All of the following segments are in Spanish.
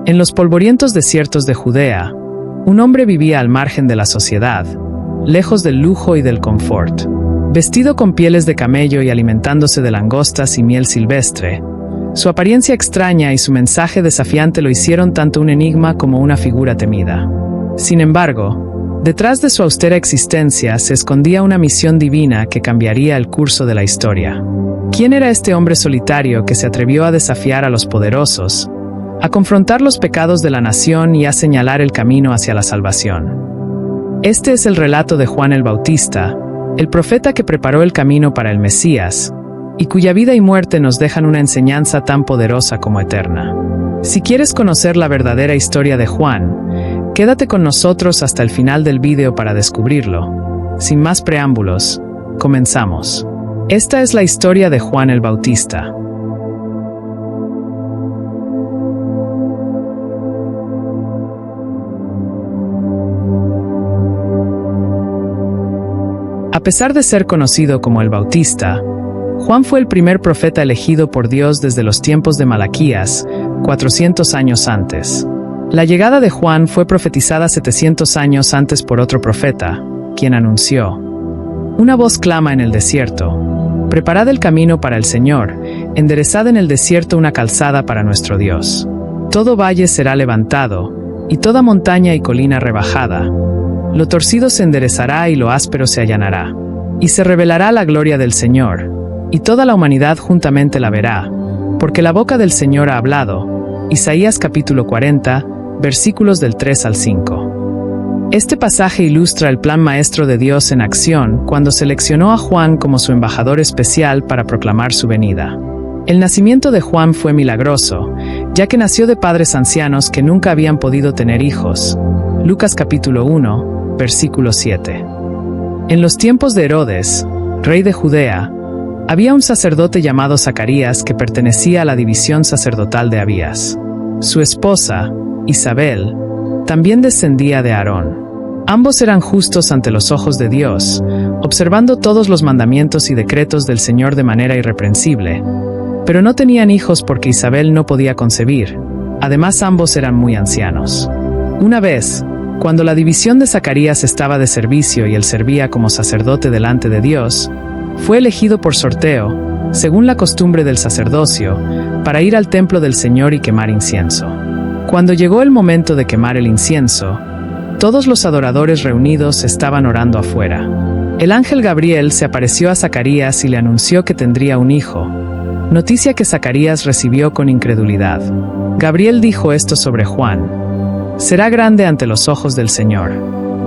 En los polvorientos desiertos de Judea, un hombre vivía al margen de la sociedad, lejos del lujo y del confort. Vestido con pieles de camello y alimentándose de langostas y miel silvestre, su apariencia extraña y su mensaje desafiante lo hicieron tanto un enigma como una figura temida. Sin embargo, detrás de su austera existencia se escondía una misión divina que cambiaría el curso de la historia. ¿Quién era este hombre solitario que se atrevió a desafiar a los poderosos, a confrontar los pecados de la nación y a señalar el camino hacia la salvación? Este es el relato de Juan el Bautista, el profeta que preparó el camino para el Mesías, y cuya vida y muerte nos dejan una enseñanza tan poderosa como eterna. Si quieres conocer la verdadera historia de Juan, quédate con nosotros hasta el final del vídeo para descubrirlo. Sin más preámbulos, comenzamos. Esta es la historia de Juan el Bautista. A pesar de ser conocido como el Bautista, Juan fue el primer profeta elegido por Dios desde los tiempos de Malaquías, 400 años antes. La llegada de Juan fue profetizada 700 años antes por otro profeta, quien anunció: una voz clama en el desierto, preparad el camino para el Señor, enderezad en el desierto una calzada para nuestro Dios. Todo valle será levantado, y toda montaña y colina rebajada. Lo torcido se enderezará y lo áspero se allanará. Y se revelará la gloria del Señor, y toda la humanidad juntamente la verá, porque la boca del Señor ha hablado. Isaías capítulo 40, versículos del 3 al 5. Este pasaje ilustra el plan maestro de Dios en acción cuando seleccionó a Juan como su embajador especial para proclamar su venida. El nacimiento de Juan fue milagroso, ya que nació de padres ancianos que nunca habían podido tener hijos. Lucas capítulo 1, versículo 7. En los tiempos de Herodes, rey de Judea, había un sacerdote llamado Zacarías que pertenecía a la división sacerdotal de Abías. Su esposa, Isabel, también descendía de Aarón. Ambos eran justos ante los ojos de Dios, observando todos los mandamientos y decretos del Señor de manera irreprensible, pero no tenían hijos porque Isabel no podía concebir. Además, ambos eran muy ancianos. Una vez, cuando la división de Zacarías estaba de servicio y él servía como sacerdote delante de Dios, fue elegido por sorteo, según la costumbre del sacerdocio, para ir al templo del Señor y quemar incienso. Cuando llegó el momento de quemar el incienso, todos los adoradores reunidos estaban orando afuera. El ángel Gabriel se apareció a Zacarías y le anunció que tendría un hijo, noticia que Zacarías recibió con incredulidad. Gabriel dijo esto sobre Juan: será grande ante los ojos del Señor.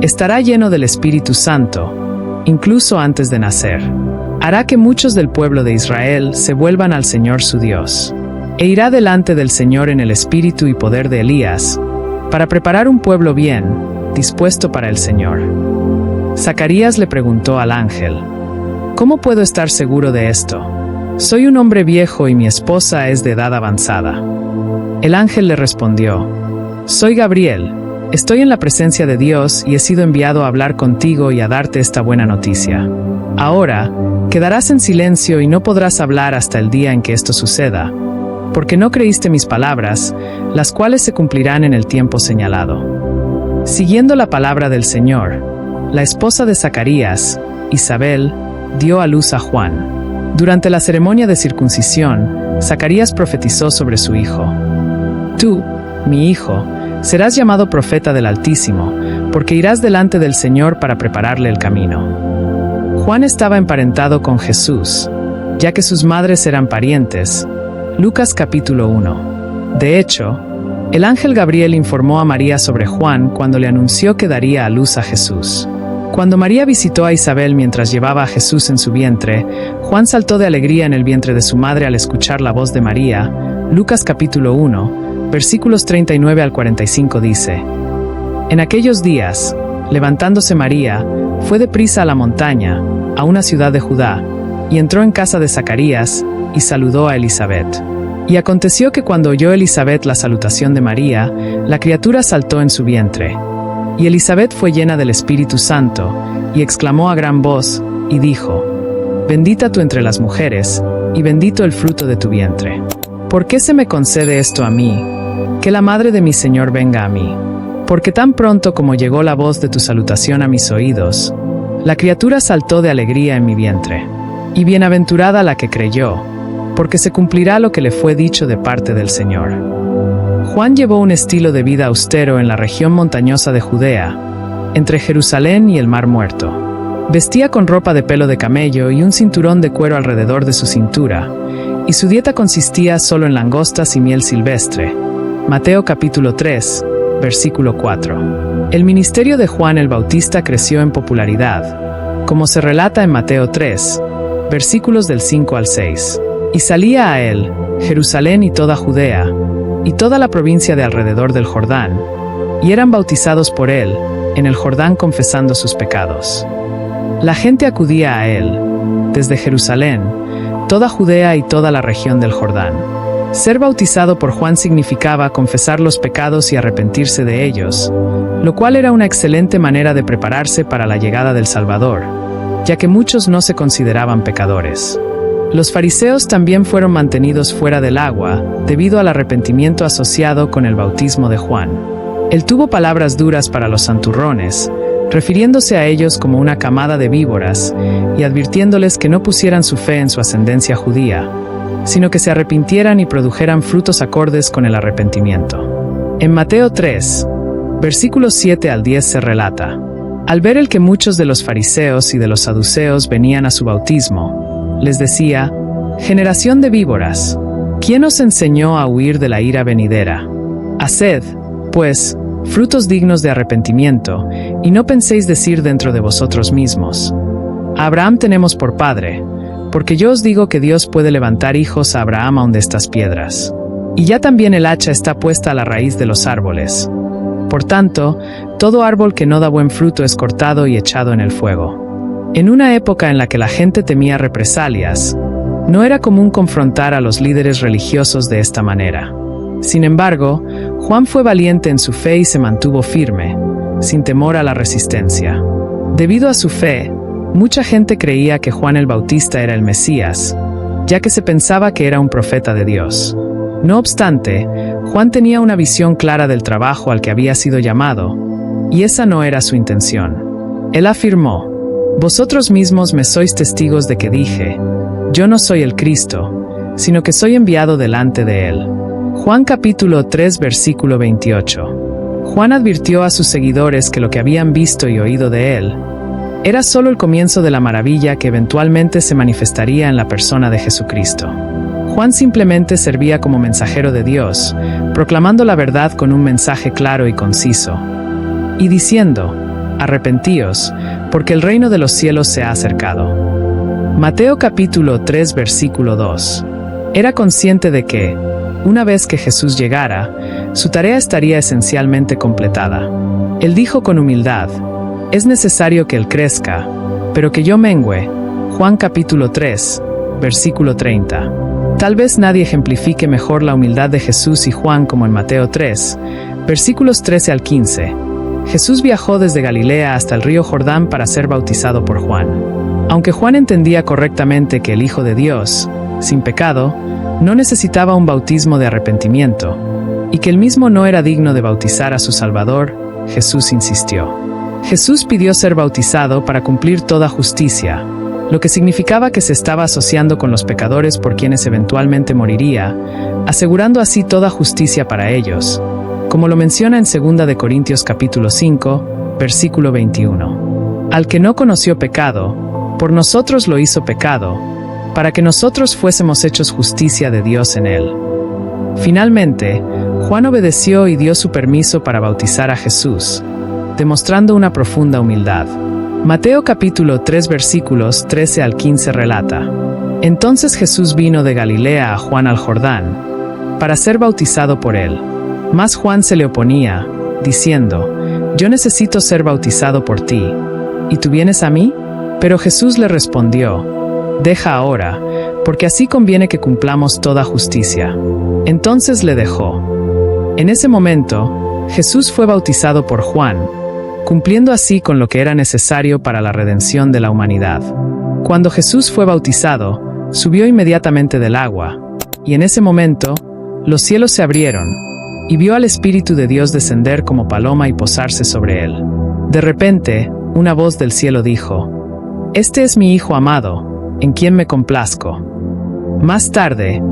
Estará lleno del Espíritu Santo, incluso antes de nacer. Hará que muchos del pueblo de Israel se vuelvan al Señor su Dios. E irá delante del Señor en el espíritu y poder de Elías, para preparar un pueblo bien, dispuesto para el Señor. Zacarías le preguntó al ángel: ¿cómo puedo estar seguro de esto? Soy un hombre viejo y mi esposa es de edad avanzada. El ángel le respondió: soy Gabriel, estoy en la presencia de Dios y he sido enviado a hablar contigo y a darte esta buena noticia. Ahora, quedarás en silencio y no podrás hablar hasta el día en que esto suceda, porque no creíste mis palabras, las cuales se cumplirán en el tiempo señalado. Siguiendo la palabra del Señor, la esposa de Zacarías, Isabel, dio a luz a Juan. Durante la ceremonia de circuncisión, Zacarías profetizó sobre su hijo: tú, mi hijo, serás llamado profeta del Altísimo, porque irás delante del Señor para prepararle el camino. Juan estaba emparentado con Jesús, ya que sus madres eran parientes. Lucas capítulo 1. De hecho, el ángel Gabriel informó a María sobre Juan cuando le anunció que daría a luz a Jesús. Cuando María visitó a Isabel mientras llevaba a Jesús en su vientre, Juan saltó de alegría en el vientre de su madre al escuchar la voz de María. Lucas capítulo 1, versículos 39 al 45 dice: en aquellos días, levantándose María, fue deprisa a la montaña, a una ciudad de Judá, y entró en casa de Zacarías, y saludó a Elisabet. Y aconteció que cuando oyó Elisabet la salutación de María, la criatura saltó en su vientre. Y Elisabet fue llena del Espíritu Santo, y exclamó a gran voz, y dijo: bendita tú entre las mujeres, y bendito el fruto de tu vientre. ¿Por qué se me concede esto a mí? Que la madre de mi Señor venga a mí. Porque tan pronto como llegó la voz de tu salutación a mis oídos, la criatura saltó de alegría en mi vientre. Y bienaventurada la que creyó, porque se cumplirá lo que le fue dicho de parte del Señor. Juan llevó un estilo de vida austero en la región montañosa de Judea, entre Jerusalén y el Mar Muerto. Vestía con ropa de pelo de camello y un cinturón de cuero alrededor de su cintura, y su dieta consistía solo en langostas y miel silvestre. Mateo capítulo 3, versículo 4. El ministerio de Juan el Bautista creció en popularidad, como se relata en Mateo 3, versículos del 5 al 6. Y salía a él, Jerusalén y toda Judea, y toda la provincia de alrededor del Jordán, y eran bautizados por él, en el Jordán confesando sus pecados. La gente acudía a él, desde Jerusalén, toda Judea y toda la región del Jordán. Ser bautizado por Juan significaba confesar los pecados y arrepentirse de ellos, lo cual era una excelente manera de prepararse para la llegada del Salvador, ya que muchos no se consideraban pecadores. Los fariseos también fueron mantenidos fuera del agua, debido al arrepentimiento asociado con el bautismo de Juan. Él tuvo palabras duras para los santurrones, refiriéndose a ellos como una camada de víboras, y advirtiéndoles que no pusieran su fe en su ascendencia judía, sino que se arrepintieran y produjeran frutos acordes con el arrepentimiento. En Mateo 3, versículos 7 al 10 se relata: al ver el que muchos de los fariseos y de los saduceos venían a su bautismo, les decía: generación de víboras, ¿quién os enseñó a huir de la ira venidera? Haced, pues, frutos dignos de arrepentimiento, y no penséis decir dentro de vosotros mismos: a Abraham tenemos por padre, porque yo os digo que Dios puede levantar hijos a Abraham aun de estas piedras. Y ya también el hacha está puesta a la raíz de los árboles. Por tanto, todo árbol que no da buen fruto es cortado y echado en el fuego. En una época en la que la gente temía represalias, no era común confrontar a los líderes religiosos de esta manera. Sin embargo, Juan fue valiente en su fe y se mantuvo firme, sin temor a la resistencia. Debido a su fe, mucha gente creía que Juan el Bautista era el Mesías, ya que se pensaba que era un profeta de Dios. No obstante, Juan tenía una visión clara del trabajo al que había sido llamado, y esa no era su intención. Él afirmó: vosotros mismos me sois testigos de que dije, yo no soy el Cristo, sino que soy enviado delante de él. Juan capítulo 3 versículo 28. Juan advirtió a sus seguidores que lo que habían visto y oído de él era solo el comienzo de la maravilla que eventualmente se manifestaría en la persona de Jesucristo. Juan simplemente servía como mensajero de Dios, proclamando la verdad con un mensaje claro y conciso, y diciendo: arrepentíos, porque el reino de los cielos se ha acercado. Mateo capítulo 3 versículo 2. Era consciente de que, una vez que Jesús llegara, su tarea estaría esencialmente completada. Él dijo con humildad: es necesario que él crezca, pero que yo mengüe. Juan capítulo 3, versículo 30. Tal vez nadie ejemplifique mejor la humildad de Jesús y Juan como en Mateo 3, versículos 13 al 15. Jesús viajó desde Galilea hasta el río Jordán para ser bautizado por Juan. Aunque Juan entendía correctamente que el Hijo de Dios, sin pecado, no necesitaba un bautismo de arrepentimiento, y que él mismo no era digno de bautizar a su Salvador, Jesús insistió. Jesús pidió ser bautizado para cumplir toda justicia, lo que significaba que se estaba asociando con los pecadores por quienes eventualmente moriría, asegurando así toda justicia para ellos, como lo menciona en 2 de Corintios capítulo 5, versículo 21. Al que no conoció pecado, por nosotros lo hizo pecado, para que nosotros fuésemos hechos justicia de Dios en él. Finalmente, Juan obedeció y dio su permiso para bautizar a Jesús, demostrando una profunda humildad. Mateo capítulo 3 versículos 13 al 15 relata: entonces Jesús vino de Galilea a Juan al Jordán, para ser bautizado por él. Mas Juan se le oponía, diciendo: yo necesito ser bautizado por ti, ¿y tú vienes a mí? Pero Jesús le respondió: deja ahora, porque así conviene que cumplamos toda justicia. Entonces le dejó. En ese momento, Jesús fue bautizado por Juan, cumpliendo así con lo que era necesario para la redención de la humanidad. Cuando Jesús fue bautizado, subió inmediatamente del agua, y en ese momento, los cielos se abrieron, y vio al Espíritu de Dios descender como paloma y posarse sobre él. De repente, una voz del cielo dijo: «Este es mi Hijo amado, en quien me complazco». Más tarde,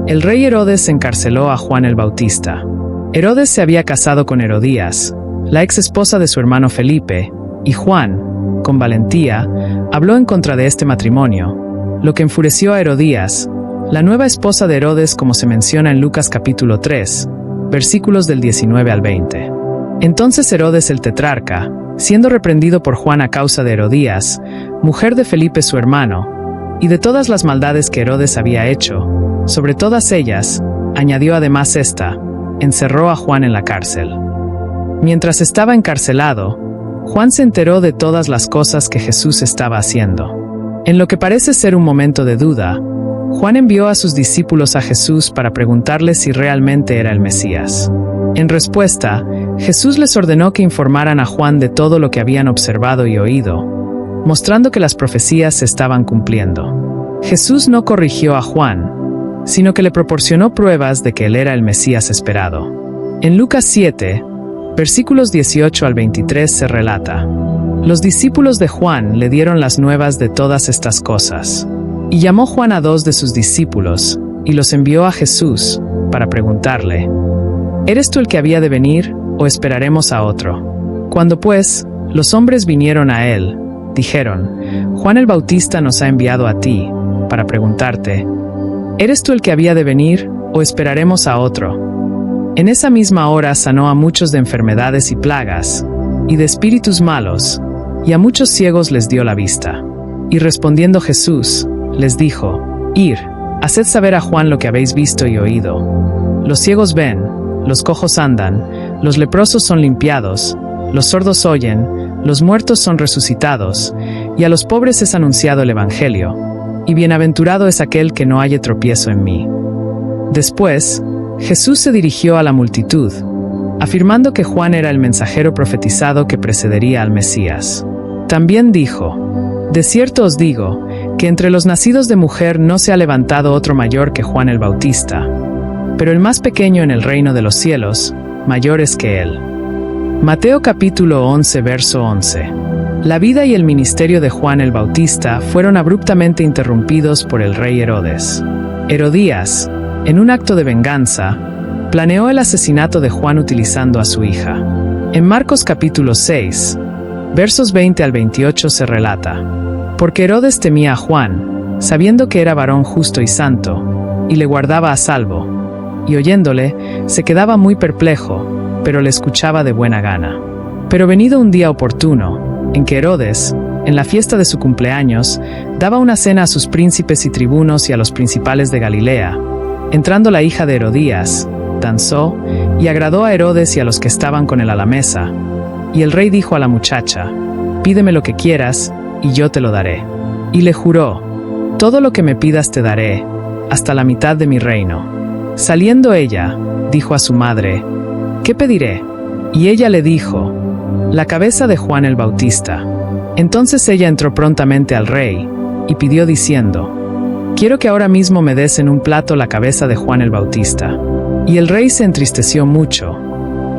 el rey Herodes encarceló a Juan el Bautista. Herodes se había casado con Herodías, la ex esposa de su hermano Felipe, y Juan, con valentía, habló en contra de este matrimonio, lo que enfureció a Herodías, la nueva esposa de Herodes, como se menciona en Lucas capítulo 3, versículos del 19 al 20. Entonces Herodes el tetrarca, siendo reprendido por Juan a causa de Herodías, mujer de Felipe su hermano, y de todas las maldades que Herodes había hecho, sobre todas ellas, añadió además esta: encerró a Juan en la cárcel. Mientras estaba encarcelado, Juan se enteró de todas las cosas que Jesús estaba haciendo. En lo que parece ser un momento de duda, Juan envió a sus discípulos a Jesús para preguntarle si realmente era el Mesías. En respuesta, Jesús les ordenó que informaran a Juan de todo lo que habían observado y oído, mostrando que las profecías se estaban cumpliendo. Jesús no corrigió a Juan, sino que le proporcionó pruebas de que él era el Mesías esperado. En Lucas 7, versículos 18 al 23 se relata: los discípulos de Juan le dieron las nuevas de todas estas cosas. Y llamó Juan a 2 de sus discípulos, y los envió a Jesús, para preguntarle: ¿eres tú el que había de venir, o esperaremos a otro? Cuando pues, los hombres vinieron a él, dijeron: Juan el Bautista nos ha enviado a ti, para preguntarte: ¿eres tú el que había de venir, o esperaremos a otro? En esa misma hora sanó a muchos de enfermedades y plagas, y de espíritus malos, y a muchos ciegos les dio la vista. Y respondiendo Jesús, les dijo: «Ir, haced saber a Juan lo que habéis visto y oído. Los ciegos ven, los cojos andan, los leprosos son limpiados, los sordos oyen, los muertos son resucitados, y a los pobres es anunciado el Evangelio, y bienaventurado es aquel que no halle tropiezo en mí». Después, Jesús se dirigió a la multitud, afirmando que Juan era el mensajero profetizado que precedería al Mesías. También dijo: «De cierto os digo, que entre los nacidos de mujer no se ha levantado otro mayor que Juan el Bautista, pero el más pequeño en el reino de los cielos, mayor es que él». Mateo capítulo 11 verso 11. La vida y el ministerio de Juan el Bautista fueron abruptamente interrumpidos por el rey Herodes. Herodías, en un acto de venganza, planeó el asesinato de Juan utilizando a su hija. En Marcos capítulo 6, versos 20 al 28 se relata: porque Herodes temía a Juan, sabiendo que era varón justo y santo, y le guardaba a salvo, y oyéndole, se quedaba muy perplejo, pero le escuchaba de buena gana. Pero venido un día oportuno, en que Herodes, en la fiesta de su cumpleaños, daba una cena a sus príncipes y tribunos y a los principales de Galilea, entrando la hija de Herodías, danzó, y agradó a Herodes y a los que estaban con él a la mesa. Y el rey dijo a la muchacha: «Pídeme lo que quieras, y yo te lo daré». Y le juró: «Todo lo que me pidas te daré, hasta la mitad de mi reino». Saliendo ella, dijo a su madre: «¿Qué pediré?». Y ella le dijo: «La cabeza de Juan el Bautista». Entonces ella entró prontamente al rey, y pidió diciendo: «Quiero que ahora mismo me des en un plato la cabeza de Juan el Bautista». Y el rey se entristeció mucho,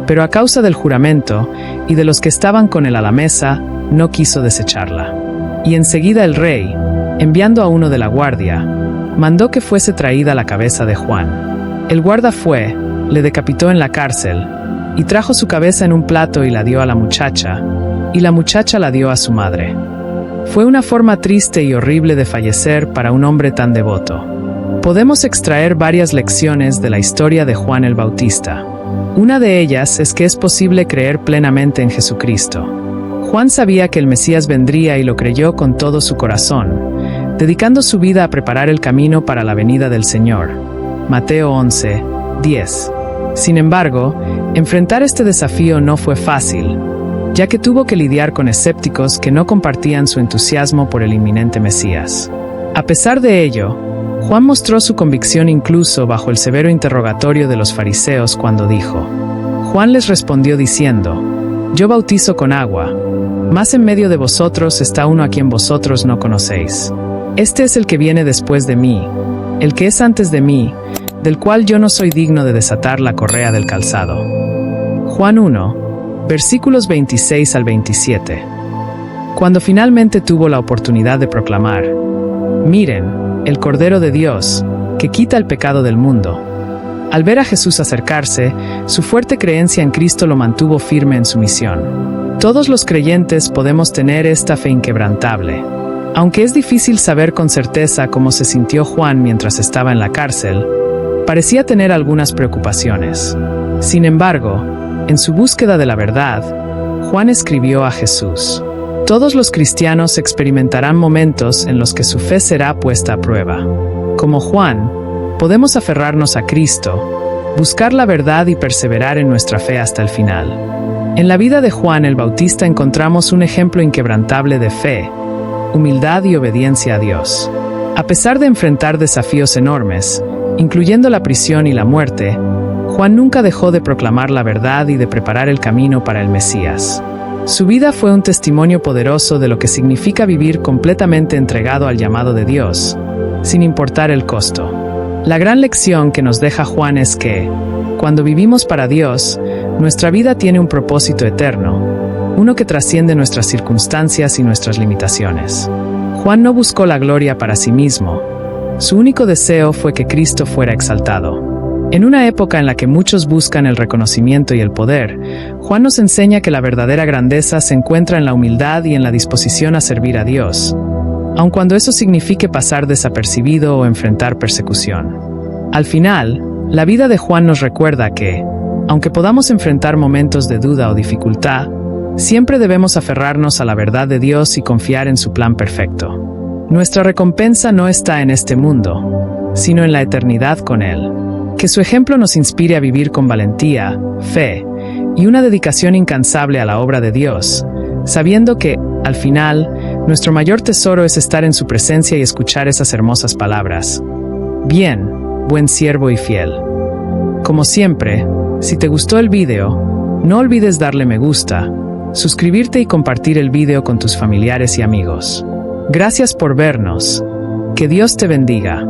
pero a causa del juramento, y de los que estaban con él a la mesa, no quiso desecharla. Y enseguida el rey, enviando a uno de la guardia, mandó que fuese traída la cabeza de Juan. El guarda fue, le decapitó en la cárcel, y trajo su cabeza en un plato y la dio a la muchacha, y la muchacha la dio a su madre. Fue una forma triste y horrible de fallecer para un hombre tan devoto. Podemos extraer varias lecciones de la historia de Juan el Bautista. Una de ellas es que es posible creer plenamente en Jesucristo. Juan sabía que el Mesías vendría y lo creyó con todo su corazón, dedicando su vida a preparar el camino para la venida del Señor. Mateo 11, 10. Sin embargo, enfrentar este desafío no fue fácil, ya que tuvo que lidiar con escépticos que no compartían su entusiasmo por el inminente Mesías. A pesar de ello, Juan mostró su convicción incluso bajo el severo interrogatorio de los fariseos cuando dijo: Juan les respondió diciendo: Yo bautizo con agua, mas en medio de vosotros está uno a quien vosotros no conocéis. Este es el que viene después de mí, el que es antes de mí, del cual yo no soy digno de desatar la correa del calzado. Juan 1, versículos 26 al 27. Cuando finalmente tuvo la oportunidad de proclamar: miren, el Cordero de Dios, que quita el pecado del mundo. Al ver a Jesús acercarse, su fuerte creencia en Cristo lo mantuvo firme en su misión. Todos los creyentes podemos tener esta fe inquebrantable. Aunque es difícil saber con certeza cómo se sintió Juan mientras estaba en la cárcel, parecía tener algunas preocupaciones. Sin embargo, en su búsqueda de la verdad, Juan escribió a Jesús. Todos los cristianos experimentarán momentos en los que su fe será puesta a prueba. Como Juan, podemos aferrarnos a Cristo, buscar la verdad y perseverar en nuestra fe hasta el final. En la vida de Juan el Bautista encontramos un ejemplo inquebrantable de fe, humildad y obediencia a Dios. A pesar de enfrentar desafíos enormes, incluyendo la prisión y la muerte, Juan nunca dejó de proclamar la verdad y de preparar el camino para el Mesías. Su vida fue un testimonio poderoso de lo que significa vivir completamente entregado al llamado de Dios, sin importar el costo. La gran lección que nos deja Juan es que, cuando vivimos para Dios, nuestra vida tiene un propósito eterno, uno que trasciende nuestras circunstancias y nuestras limitaciones. Juan no buscó la gloria para sí mismo. Su único deseo fue que Cristo fuera exaltado. En una época en la que muchos buscan el reconocimiento y el poder, Juan nos enseña que la verdadera grandeza se encuentra en la humildad y en la disposición a servir a Dios, aun cuando eso signifique pasar desapercibido o enfrentar persecución. Al final, la vida de Juan nos recuerda que, aunque podamos enfrentar momentos de duda o dificultad, siempre debemos aferrarnos a la verdad de Dios y confiar en su plan perfecto. Nuestra recompensa no está en este mundo, sino en la eternidad con Él. Que su ejemplo nos inspire a vivir con valentía, fe y una dedicación incansable a la obra de Dios, sabiendo que, al final, nuestro mayor tesoro es estar en su presencia y escuchar esas hermosas palabras. Bien, buen siervo y fiel. Como siempre, si te gustó el video, no olvides darle me gusta, suscribirte y compartir el video con tus familiares y amigos. Gracias por vernos. Que Dios te bendiga.